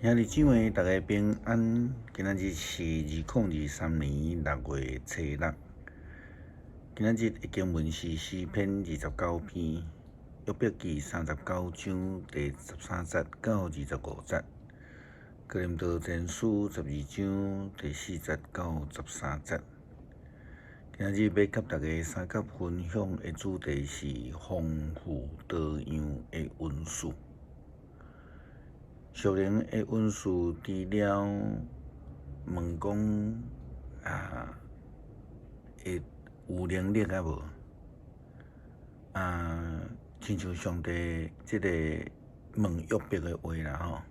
兄弟姊妹，大家平安。今仔日是2023年6月初6。今仔日的经文是诗篇29篇，约伯记39章第13节到25节，哥林多前书12章第4节到13节。今仔日要甲大家三角分享的主题是丰富多样的恩赐。属灵的恩赐，除了问讲会有能力啊无？亲像上帝即个问约伯的话啦吼，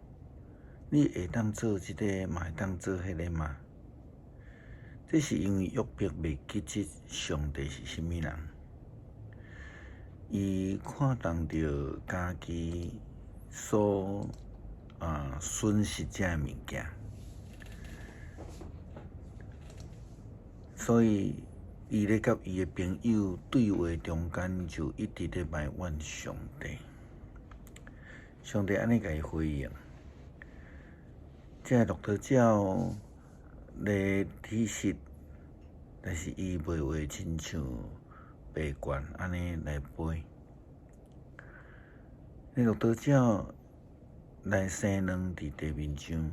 你会当做即个，嘛会当做迄个嘛？这是因为约伯袂记得上帝是甚物人，伊看重着家己所损失这物件，所以伊咧甲伊的朋友对话中间，就一直咧埋怨上帝。上帝安尼甲伊回应，这骆驼鸟咧体实，但是伊袂话亲像白鹳安尼来飞。那骆驼鸟来生卵伫地面上，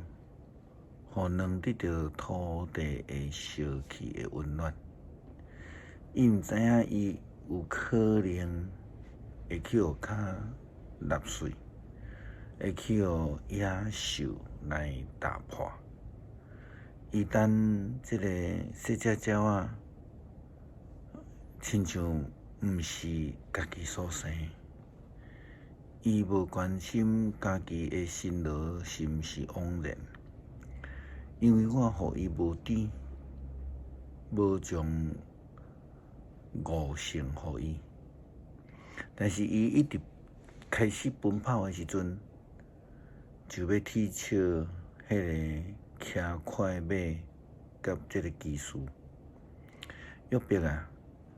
互卵得到土地的烧气的温暖。伊毋知影伊有可能会去互骹纳碎，会去互野兽来打破。一旦即个小只鸟仔亲像毋是家己所生，伊无关心家己的辛劳是毋是枉然，因为我互伊无甜，无将悟性互伊。但是伊一直开始奔跑的时阵，就要踢笑迄个骑快马甲即个技术。约伯啊，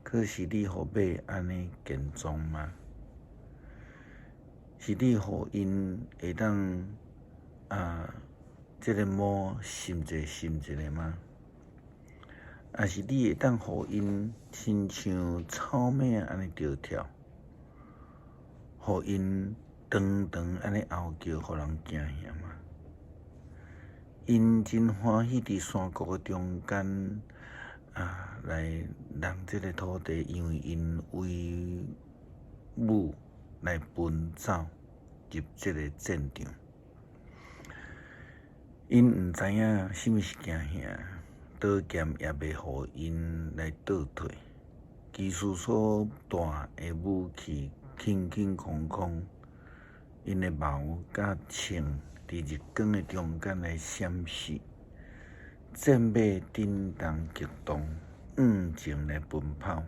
可是你互马安尼健壮吗？是你互因会当这个毛心一个吗？还是你会当互因亲像草蜢安尼跳跳，互因长长安尼嗷叫，互人惊吓吗？因真欢喜伫山谷的中间来让这个土地，因为因为母来奔走入这个战场，因毋知影什么是惊吓，刀剑也袂互因来倒退。技术所带的武器轻轻空空，因的矛甲枪伫日光的中间来闪烁，战马震动激动，前来奔跑。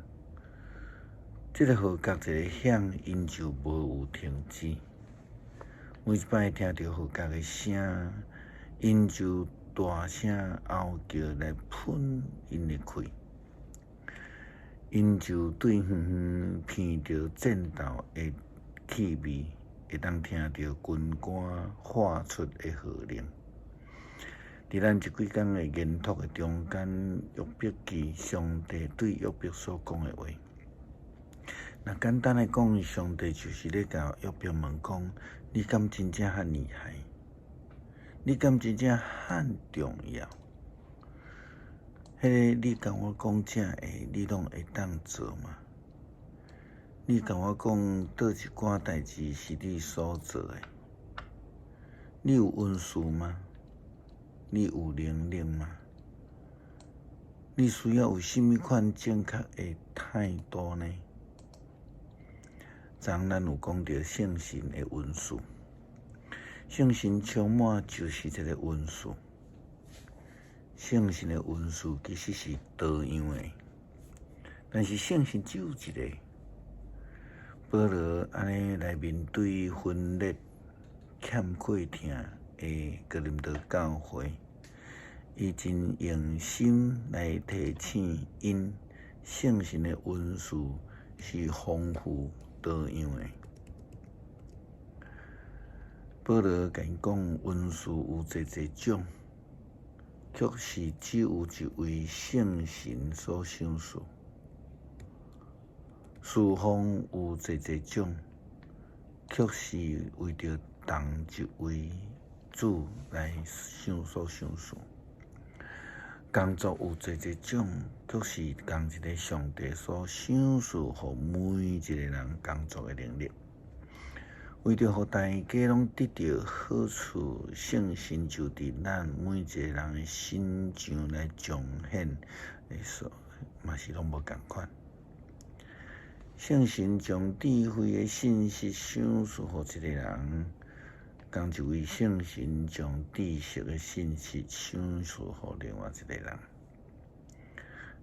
这个号角一个响，因就无有停止。每一摆听到号角的声，因就大声嗷叫来喷因的气。因就对远远闻到战斗的气味，会当听到军官发出的号令。伫咱这几天的研读的中间，约伯记上帝对约伯所讲的话。那简单来讲，上帝就是咧甲约伯问讲：你敢真正遐厉害？你敢真正遐重要？迄个你甲我讲正会，你拢会当做吗？你甲我讲倒一寡代志是你所做的？你有恩赐吗？你有能力吗？你需要有甚物款正确的态度呢？昨咱有讲到圣神的恩赐，圣神充满就是这个恩赐。圣神的恩赐其实是多样的，但是圣神只有一个。保罗安尼来面对分裂、欠缺疼的哥林多教会，伊真用心来提醒因，圣神的恩赐是丰富多样的。保罗甲因讲，文士有济种，却是只有一位圣神所赏赐；侍奉有济种，却是为着同一位主来所赏赐。工作有济种，却是同一个上帝所赏赐，互每一个人工作的能力。为着互大家拢得到好处，圣神就伫咱每一个人的身上来彰显的说，嘛是拢无共款。圣神将智慧的信息赏赐互一个人，同一位圣神将知识的信息赏赐互另外一个人，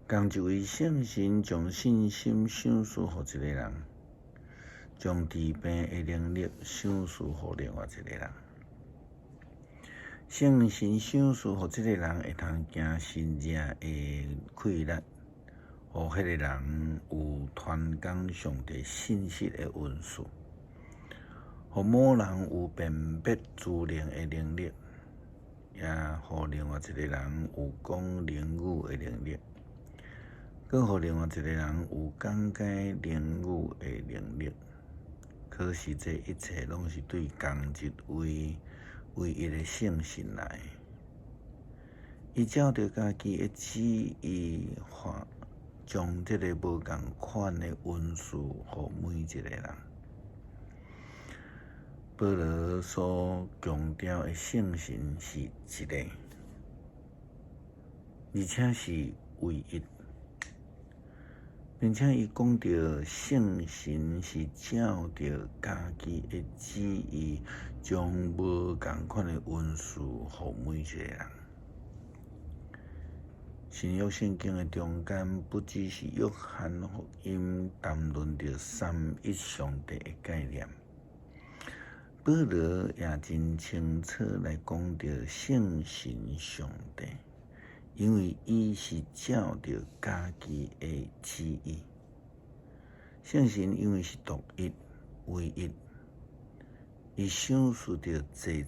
同一位圣神将信心赏赐互一个人，将治病的能力赏赐互另外一个人。圣神赏赐互这个人会通行神迹的气力，互迄个人有传讲上帝信息的运势，互某人有辨别资料的能力，也互另外一个人有讲灵语的能力，更互另外一个人有讲解灵语的能力。可是这一切拢是对同一位唯一的圣神来，伊照着家己的旨意，将这个无共款的运势互每一个人。保罗所强调的圣神是一个，而且是唯一。并且伊讲到圣神是照着家己的旨意，将无共款的运势互每一个人。新约圣经的中间，不只是约翰福音谈论着三一上帝的概念，保罗也真清楚来讲到圣神上帝。因为伊是照着家己的旨意，圣神因为是独一、唯一，伊赏赐着济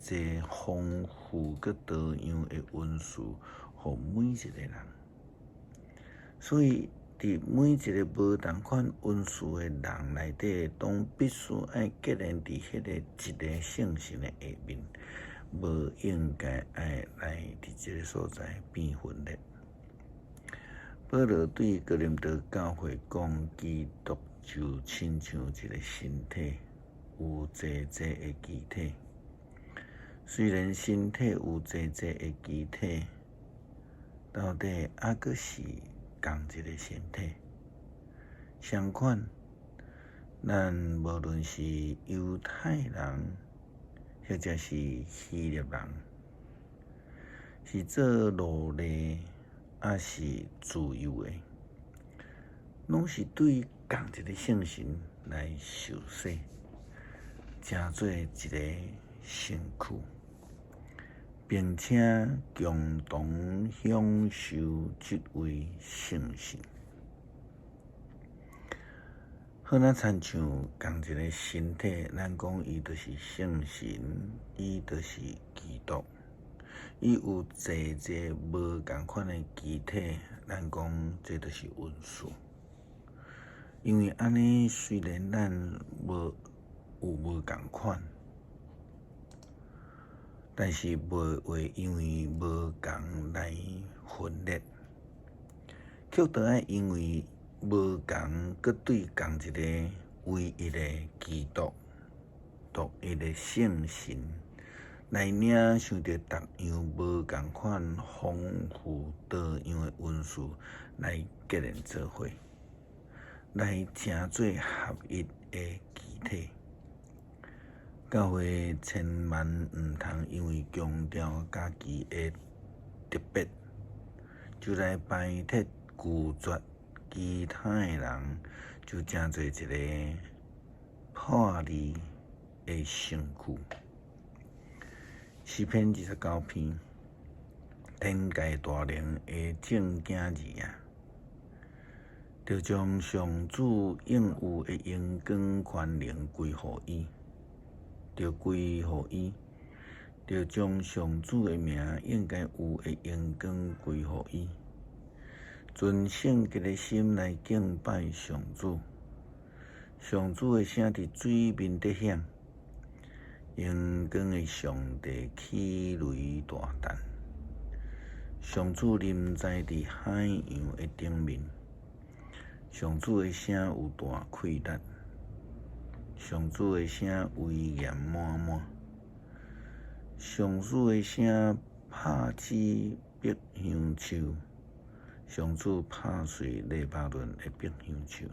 丰富佮多样的运势，互每一个人。所以，伫每一个无同款运势的人内底，都必须爱结连伫迄个一个圣神的下面。无应该爱来伫这个所在变分裂。保罗对哥林多教会讲，基督就亲像一个身体，有济的机体。虽然身体有济的机体，到底还阁是同一个身体。相反，咱无论是犹太人，或者是希腊人，是做奴隶，还是自由的，拢是对同一个圣神来受洗，成做一个身躯，并且共同享受这位圣神。好，咱亲像同一个身体，咱讲伊就是圣神，伊就是基督，伊有济无共款的机体，咱讲这就是运势。因为安尼，虽然咱无共款，但是袂会因为无共来分裂，却都爱因为无共，佮对共一个唯一的基督、独一的圣神来领受着各样无共款、丰富多样的运势来结连做伙，来成做合一的机体。教会千万毋通因为强调家己的特别，就来排斥拒绝其他的人，就成做一个破裂的身躯。诗篇29篇，天界大灵的正经字啊，就将上主应有的荣光权能归予伊，就归予伊，就将上主的名应该有的荣光归乎伊，存圣洁的心来敬拜上主。上主的声伫水面得响，荣光的上帝起雷大弹。上主临在伫海洋的顶面，上主的声有大气力，上主的声威严满满，上主的声拍击碧香树，上主拍碎黎巴嫩的碧香树，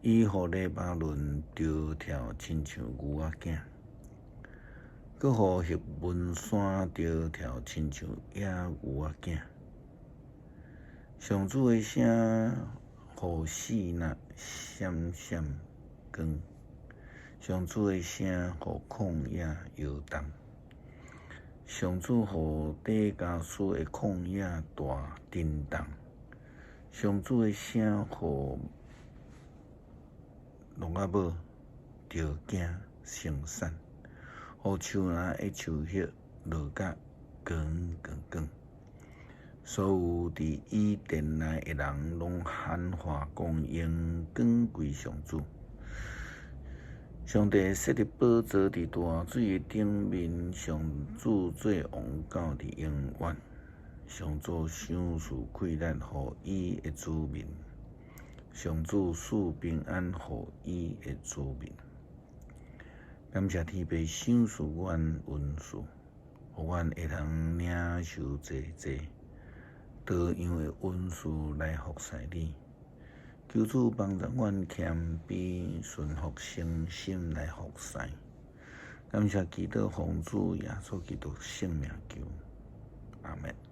伊互黎巴嫩着跳亲像牛仔囝。佮互黑文山着跳亲像野牛仔囝，上主的声互死那闪闪光，上主的声互旷野摇动，上主互底加斯的旷野大震动，上主的声互鹿仔母着惊生产。互树林的树叶落甲光光光，所有伫伊殿内的人拢喊话讲荣光归上主。上帝设立宝座伫大水的顶面，上主做王到伫永远。上主赏赐气力，互伊的子民；上主赐平安，互伊的子民。感谢天父赏赐阮恩赐，互阮会通领受济济多样的恩赐来服侍你。求主帮助阮谦卑顺服诚心来服侍。感谢基督奉主耶稣基督圣名求，阿门。